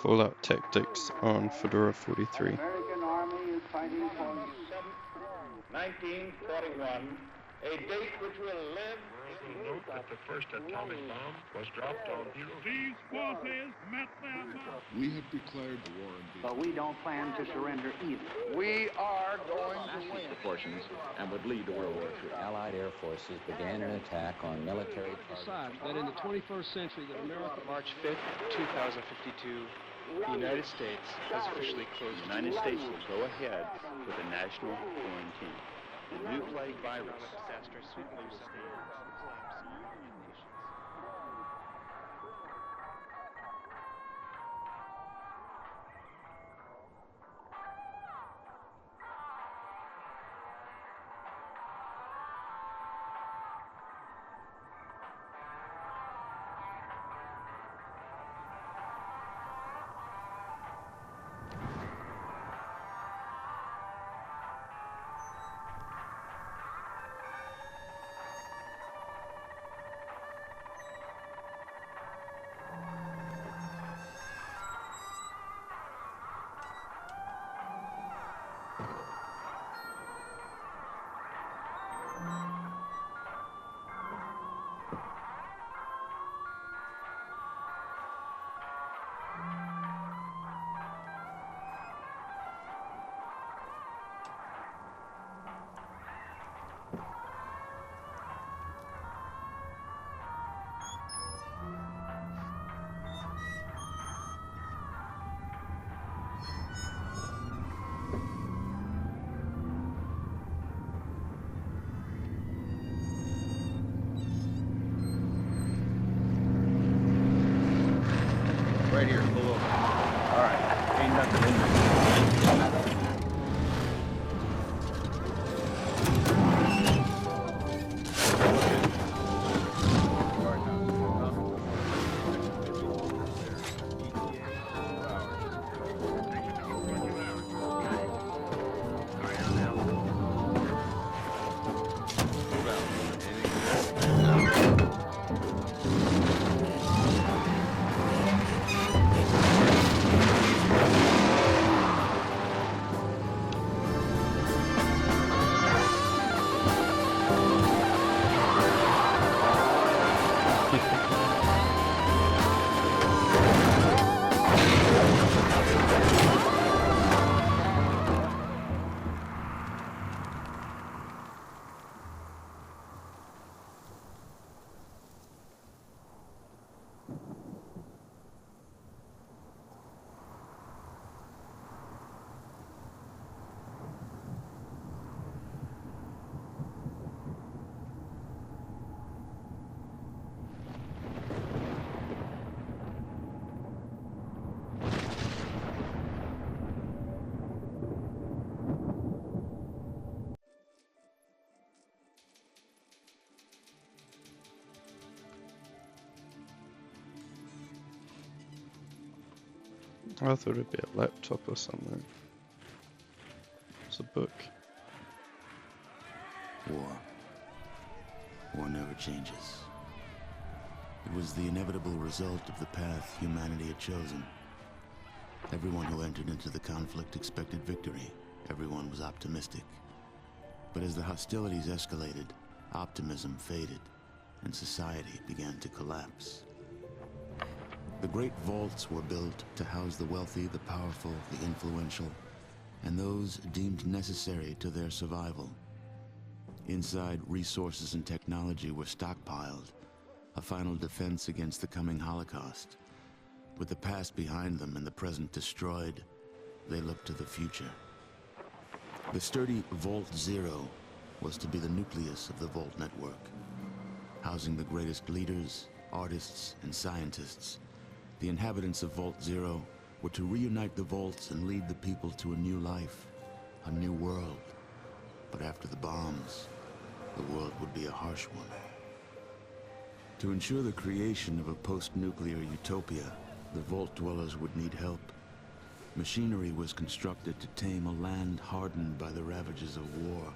Fallout Tactics on Fedora 43. American Army is fighting for 1941, a date which will live. Note that the first atomic bomb was dropped on Hiroshima. These forces met their match. We have declared the war on Vietnam. but we don't plan to surrender either. We are going to win. Proportions and would lead to World War III. Allied air forces began an attack on military Decide that in the 21st century that America... March 5th, 2052, the United States has officially closed. The United States will go ahead with a national quarantine. The new plague virus. Disaster sweep loose. Right here, pull over. All right, ain't nothing in there. I thought it'd be a laptop or something. It's a book. War. War never changes. It was the inevitable result of the path humanity had chosen. Everyone who entered into the conflict expected victory. Everyone was optimistic. But as the hostilities escalated, optimism faded, and society began to collapse. The great vaults were built to house the wealthy, the powerful, the influential, and those deemed necessary to their survival. Inside, resources and technology were stockpiled, a final defense against the coming Holocaust. With the past behind them and the present destroyed, they looked to the future. The sturdy Vault Zero was to be the nucleus of the Vault network, housing the greatest leaders, artists, and scientists. The inhabitants of Vault Zero were to reunite the vaults and lead the people to a new life, a new world. But after the bombs, the world would be a harsh one. To ensure the creation of a post-nuclear utopia, the Vault dwellers would need help. Machinery was constructed to tame a land hardened by the ravages of war,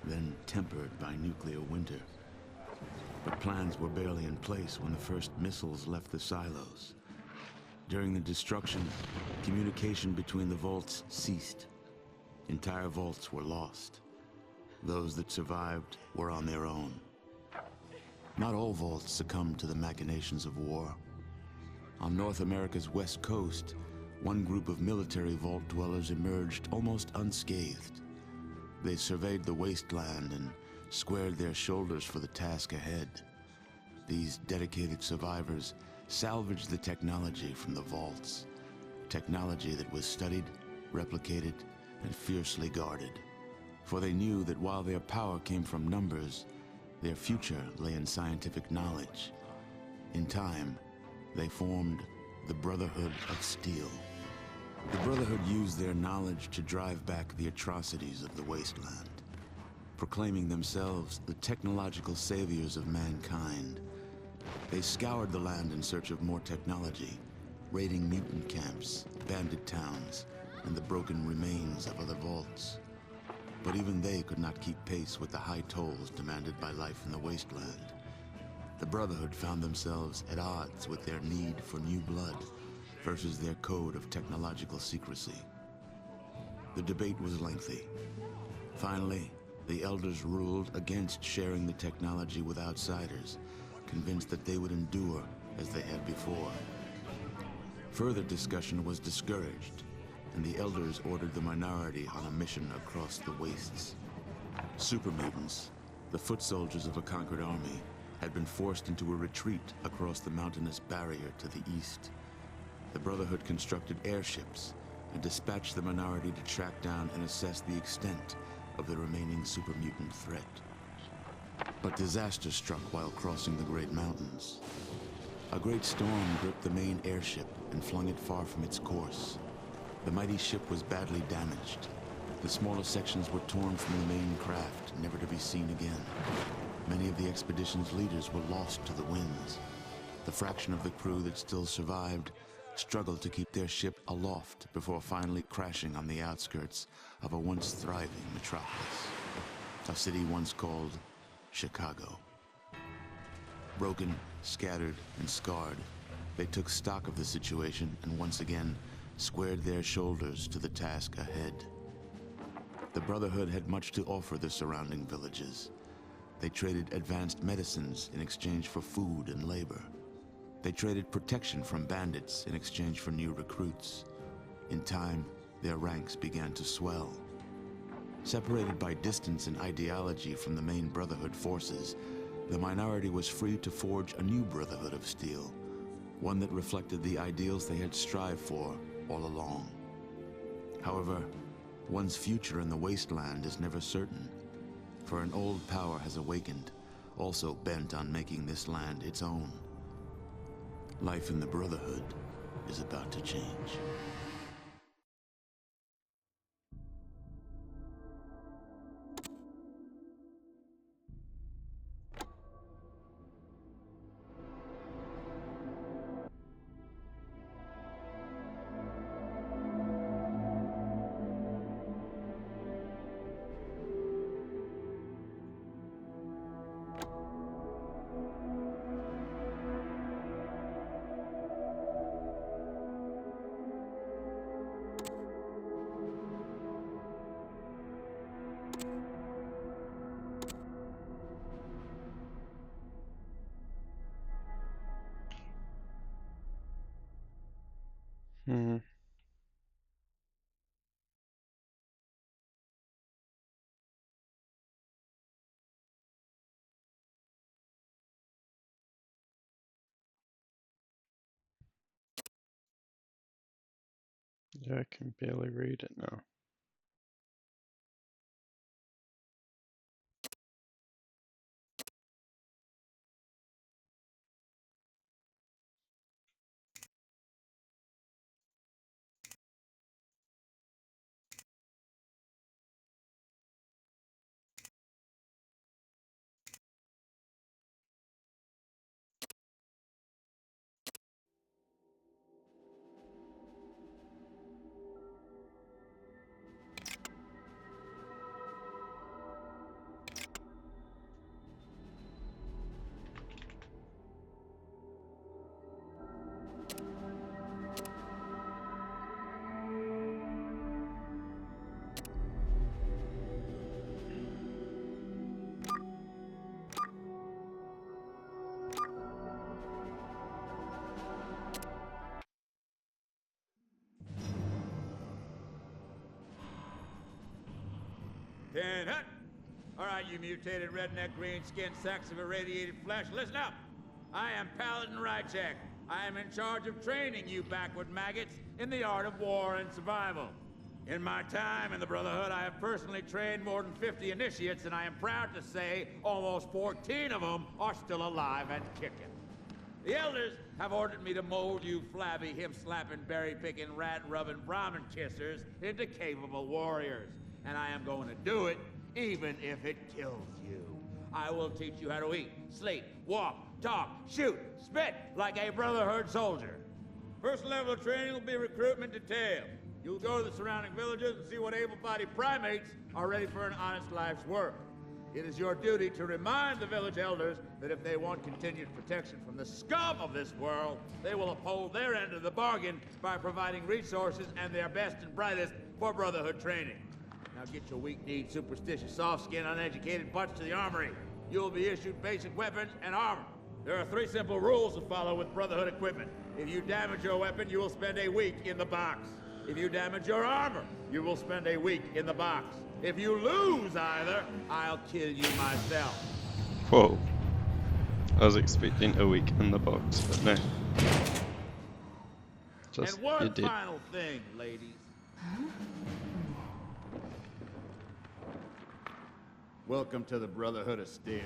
then tempered by nuclear winter. But plans were barely in place when the first missiles left the silos. During the destruction, communication between the vaults ceased. Entire vaults were lost. Those that survived were on their own. Not all vaults succumbed to the machinations of war. On North America's west coast, one group of military vault dwellers emerged almost unscathed. They surveyed the wasteland and squared their shoulders for the task ahead. These dedicated survivors salvaged the technology from the vaults. Technology that was studied, replicated, and fiercely guarded. For they knew that while their power came from numbers, their future lay in scientific knowledge. In time, they formed the Brotherhood of Steel. The Brotherhood used their knowledge to drive back the atrocities of the wasteland, proclaiming themselves the technological saviors of mankind. They scoured the land in search of more technology, raiding mutant camps, bandit towns, and the broken remains of other vaults. But even they could not keep pace with the high tolls demanded by life in the wasteland. The Brotherhood found themselves at odds with their need for new blood versus their code of technological secrecy. The debate was lengthy. Finally, the Elders ruled against sharing the technology with outsiders, convinced that they would endure as they had before. Further discussion was discouraged, and the Elders ordered the minority on a mission across the wastes. Super mutants, the foot soldiers of a conquered army, had been forced into a retreat across the mountainous barrier to the east. The Brotherhood constructed airships and dispatched the minority to track down and assess the extent of the remaining super mutant threat. But disaster struck while crossing the Great Mountains. A great storm gripped the main airship and flung it far from its course. The mighty ship was badly damaged. The smaller sections were torn from the main craft, never to be seen again. Many of the expedition's leaders were lost to the winds. The fraction of the crew that still survived struggled to keep their ship aloft before finally crashing on the outskirts of a once thriving metropolis. A city once called Chicago. Broken, scattered, and scarred, they took stock of the situation and once again squared their shoulders to the task ahead. The Brotherhood had much to offer the surrounding villages. They traded advanced medicines in exchange for food and labor. They traded protection from bandits in exchange for new recruits. In time, their ranks began to swell. Separated by distance and ideology from the main Brotherhood forces, the minority was free to forge a new Brotherhood of Steel, one that reflected the ideals they had strived for all along. However, one's future in the wasteland is never certain, for an old power has awakened, also bent on making this land its own. Life in the Brotherhood is about to change. Yeah, I can barely read it now. 10 hut. All right, you mutated redneck green-skinned sacks of irradiated flesh, listen up. I am Paladin Rychek. I am in charge of training you backward maggots in the art of war and survival. In my time in the Brotherhood, I have personally trained more than 50 initiates, and I am proud to say almost 14 of them are still alive and kicking. The elders have ordered me to mold you flabby, hip-slapping, berry-picking, rat-rubbing Brahmin kissers into capable warriors. And I am going to do it, even if it kills you. I will teach you how to eat, sleep, walk, talk, shoot, spit like a Brotherhood soldier. First level of training will be recruitment detail. You'll go to the surrounding villages and see what able-bodied primates are ready for an honest life's work. It is your duty to remind the village elders that if they want continued protection from the scum of this world, they will uphold their end of the bargain by providing resources and their best and brightest for Brotherhood training. Now get your weak-kneed, superstitious, soft-skinned, uneducated butts to the armory. You will be issued basic weapons and armor. There are 3 simple rules to follow with Brotherhood equipment. If you damage your weapon, you will spend a week in the box. If you damage your armor, you will spend a week in the box. If you lose either, I'll kill you myself. Whoa. I was expecting a week in the box, but no. Just, and one you did. final thing, ladies. Welcome to the Brotherhood of Steel.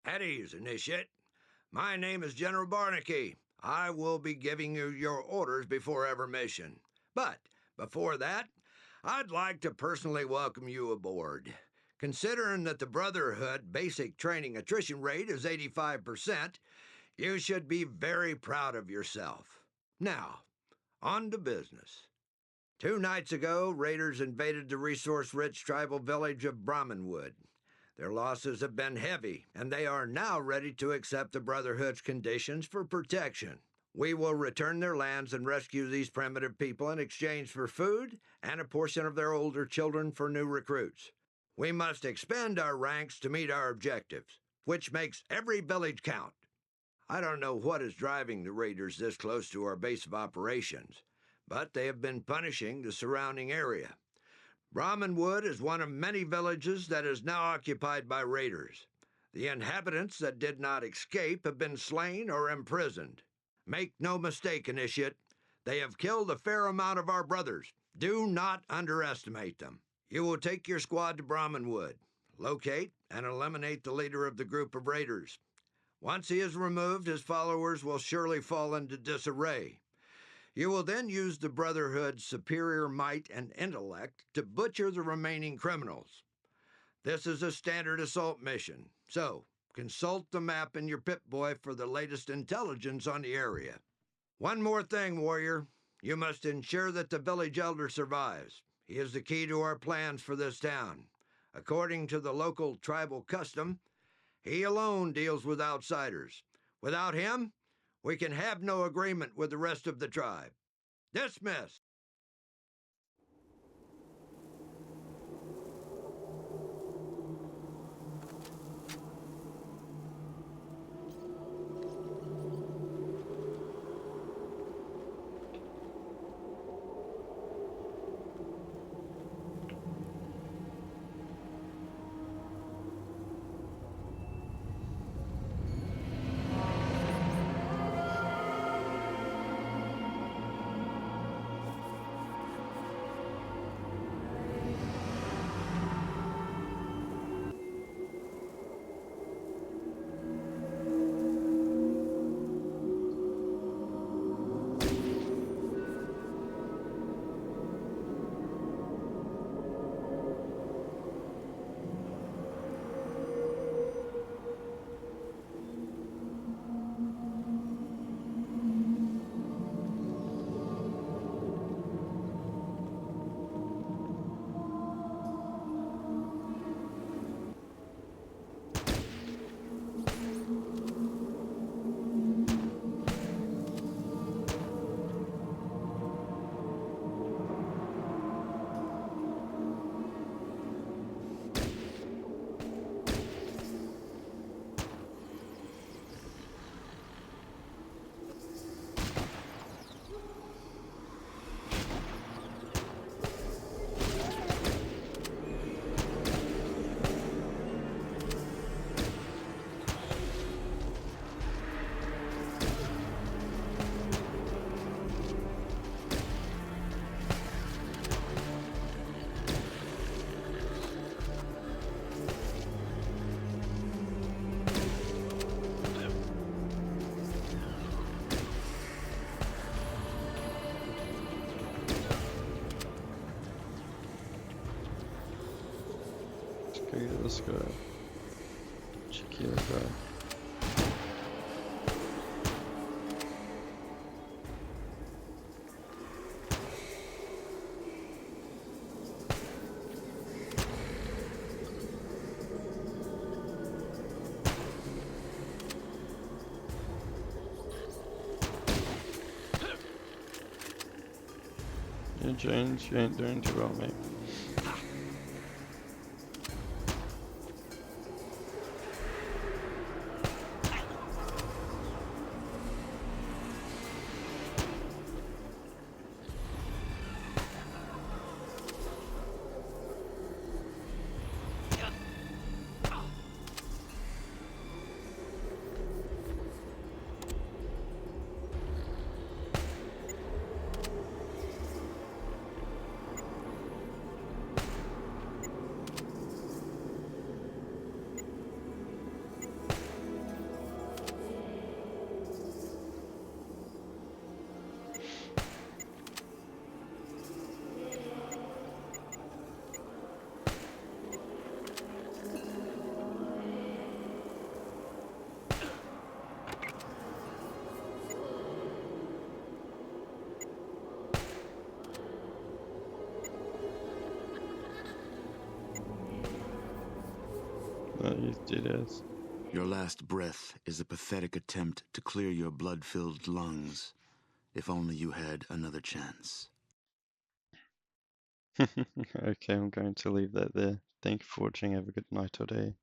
At ease, Initiate. My name is General Barnaky. I will be giving you your orders before every mission. But before that, I'd like to personally welcome you aboard. Considering that the Brotherhood basic training attrition rate is 85%, you should be very proud of yourself. Now, on to business. 2 nights ago, raiders invaded the resource-rich tribal village of Brahmanwood. Their losses have been heavy, and they are now ready to accept the Brotherhood's conditions for protection. We will return their lands and rescue these primitive people in exchange for food and a portion of their older children for new recruits. We must expand our ranks to meet our objectives, which makes every village count. I don't know what is driving the raiders this close to our base of operations, but they have been punishing the surrounding area. Brahmanwood is one of many villages that is now occupied by raiders. The inhabitants that did not escape have been slain or imprisoned. Make no mistake, Initiate, they have killed a fair amount of our brothers. Do not underestimate them. You will take your squad to Brahmanwood, locate and eliminate the leader of the group of raiders. Once he is removed, his followers will surely fall into disarray. You will then use the Brotherhood's superior might and intellect to butcher the remaining criminals. This is a standard assault mission, so consult the map in your Pip-Boy for the latest intelligence on the area. One more thing, warrior. You must ensure that the village elder survives. He is the key to our plans for this town. According to the local tribal custom, he alone deals with outsiders. Without him, we can have no agreement with the rest of the tribe. Dismiss. this guy. Cheeky little guy. Yeah, James, you ain't doing too well, mate. You did it. Your last breath is a pathetic attempt to clear your blood-filled lungs. If only you had another chance. Okay, I'm going to leave that there. Thank you for watching. Have a good night or day.